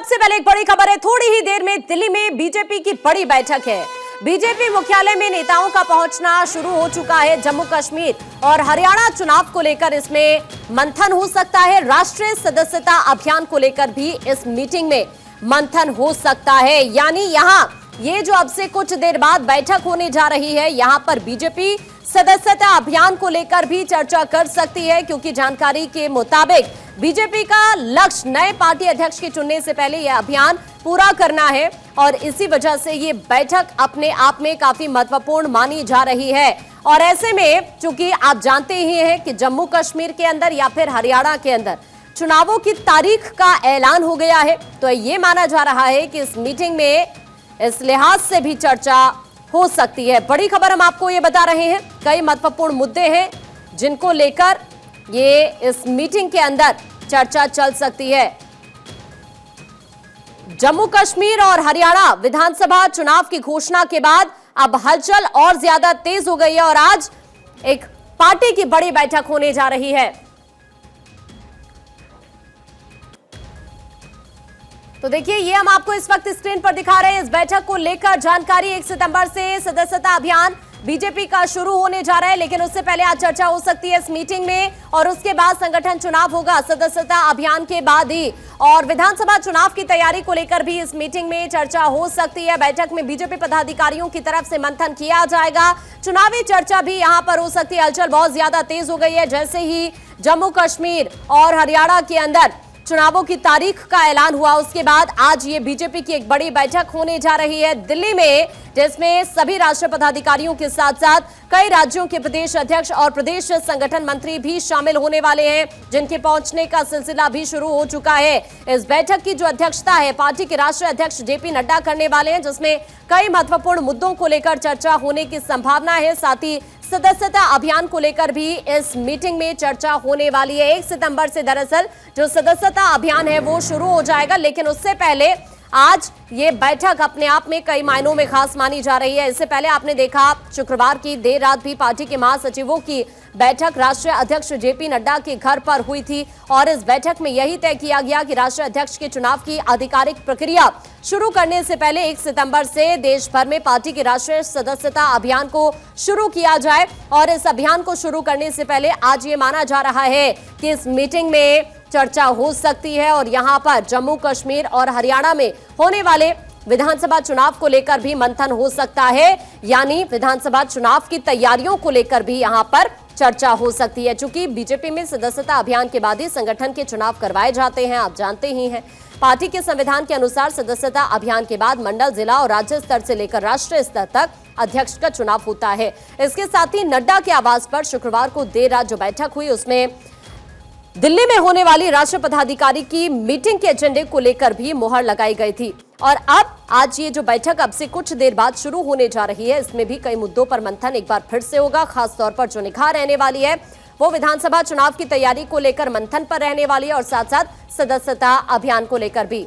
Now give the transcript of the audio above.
सबसे पहले एक बड़ी खबर है। थोड़ी ही देर में दिल्ली में बीजेपी की बड़ी बैठक है। बीजेपी मुख्यालय में नेताओं का पहुंचना शुरू हो चुका है। जम्मू कश्मीर और हरियाणा चुनाव को लेकर इसमें मंथन हो सकता है। राष्ट्रीय सदस्यता अभियान को लेकर भी इस मीटिंग में मंथन हो सकता है। यानी यहां ये जो अब से कुछ देर बाद बैठक होने जा रही है, यहां पर बीजेपी सदस्यता अभियान को लेकर भी चर्चा कर सकती है, क्योंकि जानकारी के मुताबिक बीजेपी का लक्ष्य नए पार्टी अध्यक्ष के चुनने से पहले यह अभियान पूरा करना है और इसी वजह से ये बैठक अपने आप में काफी महत्वपूर्ण मानी जा रही है। और ऐसे में चूंकि आप जानते ही हैं कि जम्मू कश्मीर के अंदर या फिर हरियाणा के अंदर चुनावों की तारीख का ऐलान हो गया है, तो ये माना जा रहा है कि इस मीटिंग में इस लिहाज से भी चर्चा हो सकती है। बड़ी खबर हम आपको ये बता रहे हैं। कई महत्वपूर्ण मुद्दे हैं जिनको लेकर ये इस मीटिंग के अंदर चर्चा चल सकती है। जम्मू कश्मीर और हरियाणा विधानसभा चुनाव की घोषणा के बाद अब हलचल और ज्यादा तेज हो गई है और आज एक पार्टी की बड़ी बैठक होने जा रही है। तो देखिए, ये हम आपको इस वक्त स्क्रीन पर दिखा रहे हैं। इस बैठक को लेकर जानकारी 1 सितंबर से सदस्यता अभियान बीजेपी का शुरू होने जा रहा है, लेकिन उससे पहले आज चर्चा हो सकती है इस मीटिंग में और उसके बाद संगठन चुनाव होगा सदस्यता अभियान के बाद ही। और विधानसभा चुनाव की तैयारी को लेकर भी इस मीटिंग में चर्चा हो सकती है। बैठक में बीजेपी पदाधिकारियों की तरफ से मंथन किया जाएगा। चुनावी चर्चा भी यहां पर हो सकती है। हलचल बहुत ज्यादा तेज हो गई है। जैसे ही जम्मू कश्मीर और हरियाणा के अंदर चुनावों की तारीख का ऐलान हुआ, उसके बाद आज ये बीजेपी की एक बड़ी बैठक होने जा रही है दिल्ली में, जिसमें सभी राष्ट्रीय पदाधिकारियों के साथ साथ कई राज्यों के प्रदेश अध्यक्ष और प्रदेश संगठन मंत्री भी शामिल होने वाले हैं, जिनके पहुंचने का सिलसिला भी शुरू हो चुका है। इस बैठक की जो अध्यक्षता है पार्टी के राष्ट्रीय अध्यक्ष जेपी नड्डा करने वाले हैं, जिसमें कई महत्वपूर्ण मुद्दों को लेकर चर्चा होने की संभावना है। साथ ही सदस्यता अभियान को लेकर भी इस मीटिंग में चर्चा होने वाली है। 1 सितंबर से दरअसल जो सदस्यता अभियान है वो शुरू हो जाएगा, लेकिन उससे पहले आज ये बैठक अपने आप में कई मायनों में खास मानी जा रही है। इससे पहले आपने देखा शुक्रवार की देर रात भी पार्टी के महासचिवों की बैठक राष्ट्रीय अध्यक्ष जेपी नड्डा के घर पर हुई थी और इस बैठक में यही तय किया गया कि राष्ट्रीय अध्यक्ष के चुनाव की आधिकारिक प्रक्रिया शुरू करने से पहले 1 सितंबर से देश भर में पार्टी के राष्ट्रीय सदस्यता अभियान को शुरू किया जाए। और इस अभियान को शुरू करने से पहले आज ये माना जा रहा है कि इस मीटिंग में चर्चा हो सकती है और यहां पर जम्मू कश्मीर और हरियाणा में होने वाले विधानसभा चुनाव को लेकर भी मंथन हो सकता है। यानी विधानसभा चुनाव की तैयारियों को लेकर भी यहां पर चर्चा हो सकती है। चूंकि बीजेपी में सदस्यता अभियान के बाद ही संगठन के चुनाव करवाए जाते हैं, आप जानते ही हैं। पार्टी के संविधान के अनुसार सदस्यता अभियान के बाद मंडल, जिला और राज्य स्तर से लेकर राष्ट्रीय स्तर तक अध्यक्ष का चुनाव होता है। इसके साथ ही नड्डा के आवास पर शुक्रवार को देर रात जो बैठक हुई, उसमें दिल्ली में होने वाली राष्ट्रीय पदाधिकारी की मीटिंग के एजेंडे को लेकर भी मुहर लगाई गई थी। और अब आज ये जो बैठक अब से कुछ देर बाद शुरू होने जा रही है, इसमें भी कई मुद्दों पर मंथन एक बार फिर से होगा। खास तौर पर जो निगाह रहने वाली है वो विधानसभा चुनाव की तैयारी को लेकर मंथन पर रहने वाली है और साथ साथ सदस्यता अभियान को लेकर भी।